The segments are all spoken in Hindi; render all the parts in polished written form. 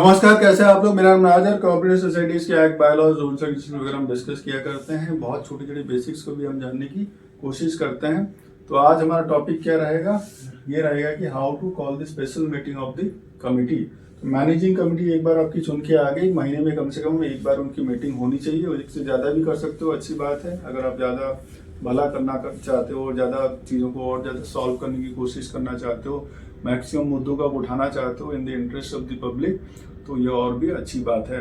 नमस्कार, कैसे हैं आप लोग। मेरा नाम नाजर। कोऑपरेटिव सोसाइटीज के act, bylaws, rules and regulations वगैरह हम डिस्कस किया करते हैं। बहुत छोटी छोटी बेसिक्स को भी हम जानने की कोशिश करते हैं। तो आज हमारा टॉपिक क्या रहेगा, ये रहेगा कि how to call the special meeting of the committee. तो मैनेजिंग कमिटी एक बार आपकी चुन के आ गई, महीने में कम से कम एक बार उनकी मीटिंग होनी चाहिए। इससे ज्यादा भी कर सकते हो, अच्छी बात है। अगर आप ज्यादा भला करना चाहते हो और ज्यादा चीजों को और ज्यादा सॉल्व करने की कोशिश करना चाहते हो, मैक्सिमम मुद्दों को आप उठाना चाहते हो in the interest of the public, तो ये और भी अच्छी बात है।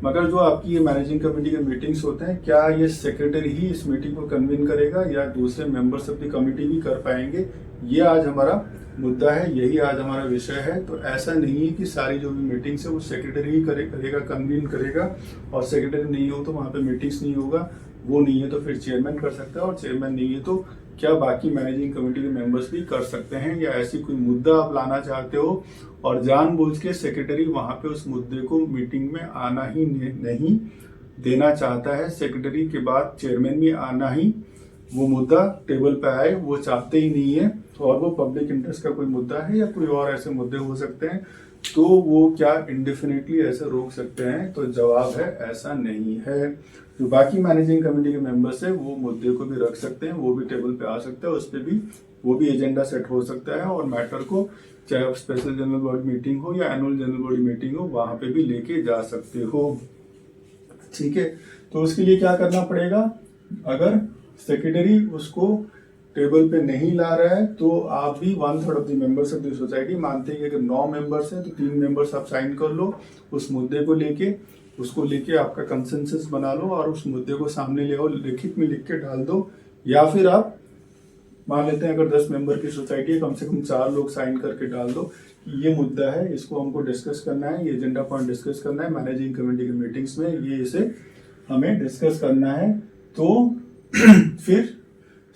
मगर जो आपकी ये मैनेजिंग कमेटी के मीटिंग्स होते हैं, क्या ये सेक्रेटरी ही इस मीटिंग को कन्वीन करेगा या दूसरे मेंबर्स ऑफ द कमेटी भी कर पाएंगे, ये आज हमारा मुद्दा है, यही आज हमारा विषय है। तो ऐसा नहीं है कि सारी जो भी मीटिंग्स है वो सेक्रेटरी ही करेगा, कन्वीन करेगा, और सेक्रेटरी नहीं हो तो वहां पे मीटिंग्स नहीं होगा। वो नहीं है तो फिर चेयरमैन कर सकता है, और चेयरमैन नहीं है तो क्या बाकी मैनेजिंग कमेटी के मेंबर्स भी कर सकते हैं। या ऐसी कोई मुद्दा आप लाना चाहते हो और जानबूझ के सेक्रेटरी वहां पे उस मुद्दे को मीटिंग में आना ही नहीं देना चाहता है, सेक्रेटरी के बाद चेयरमैन भी आना ही वो मुद्दा टेबल पे आए, वो चाहते ही नहीं है, और वो पब्लिक इंटरेस्ट का कोई मुद्दा है या कोई और ऐसे मुद्दे हो सकते हैं, तो वो क्या इंडेफिनेटली ऐसे रोक सकते हैं। तो जवाब है ऐसा नहीं है। जो बाकी मैनेजिंग कमेटी के मेंबर्स है वो मुद्दे को भी रख सकते हैं, वो भी टेबल पे आ सकते हैं, उस पर भी वो भी एजेंडा सेट हो सकता है, और मैटर को चाहे स्पेशल जनरल बॉडी मीटिंग हो या एनुअल जनरल बॉडी मीटिंग हो, वहां पे भी लेके जा सकते हो। ठीक है, तो उसके लिए क्या करना पड़ेगा, अगर सेक्रेटरी उसको टेबल पे नहीं ला रहा है तो आप भी 1/3 of the members of the society मानते हैं कि अगर 9 मेंबर्स हैं तो 3 मेंबर्स आप साइन कर लो उस मुद्दे को लेके, उसको लेके आपका कंसेंसस बना लो और उस मुद्दे को सामने ले आओ, लिखित में लिख के डाल दो। या फिर आप मान लेते हैं अगर 10 मेंबर की सोसाइटी है, कम से कम 4 लोग साइन करके डाल दो कि ये मुद्दा है, इसको हमको डिस्कस करना है, ये एजेंडा पॉइंट डिस्कस करना है मैनेजिंग कमेटी की मीटिंग्स में, ये इसे हमें डिस्कस करना है। तो फिर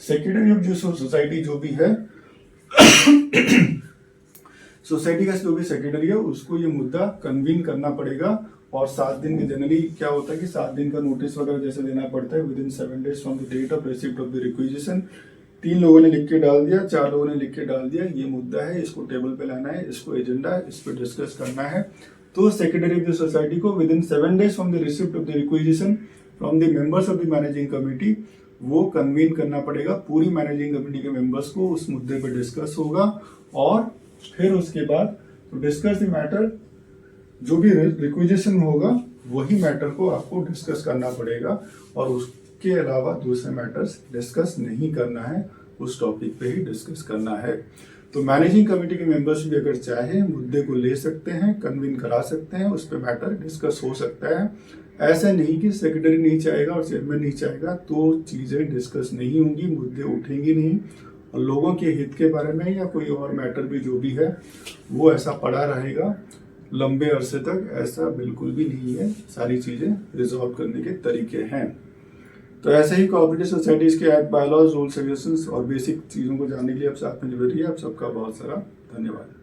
सेक्रेटरी ऑफ जो सोसाइटी जो भी है सोसाइटी का जो भी सेक्रेटरी है उसको ये मुद्दा कन्वीन करना पड़ेगा, और 7 दिन में जनरली क्या होता है कि 7 दिन का नोटिस वगैरह जैसे देना पड़ता है, within 7 days from the date of receipt of the requisition. 3 लोगों ने लिख के डाल दिया, 4 लोगों ने लिख के डाल दिया, ये मुद्दा है, इसको टेबल पे लाना है, इसको एजेंडा है, इस पर डिस्कस करना है। तो सेक्रेटरी ऑफ द सोसाइटी को with in 7 days from the receipt of the requisition from the members of the managing committee वो कन्वीन करना पड़ेगा। पूरी मैनेजिंग कमेटी के मेंबर्स को उस मुद्दे पर डिस्कस होगा, और फिर उसके बाद तो डिस्कस द मैटर, जो भी रिक्विजिशन होगा वही मैटर को आपको डिस्कस करना पड़ेगा, और उसके अलावा दूसरे मैटर्स डिस्कस नहीं करना है, उस टॉपिक पे ही डिस्कस करना है। तो मैनेजिंग कमेटी के मेंबर्स भी अगर चाहे मुद्दे को ले सकते हैं, कन्वीन करा सकते हैं, उस पर मैटर डिस्कस हो सकता है। ऐसा नहीं कि सेक्रेटरी नहीं चाहेगा और चेयरमैन नहीं चाहेगा तो चीजें डिस्कस नहीं होंगी, मुद्दे उठेंगे नहीं, और लोगों के हित के बारे में या कोई और मैटर भी जो भी है वो ऐसा पड़ा रहेगा लंबे अरसे तक। ऐसा बिल्कुल भी नहीं है, सारी चीजें रिजॉल्व करने के तरीके हैं। तो ऐसे ही कोऑपरेटिव सोसाइटीज के एक्ट, बायलॉज, रूल्स, रेगुलेशंस और बेसिक चीजों को जानने के लिए आप साथ में जुड़े रहिए। आप सबका बहुत सारा धन्यवाद।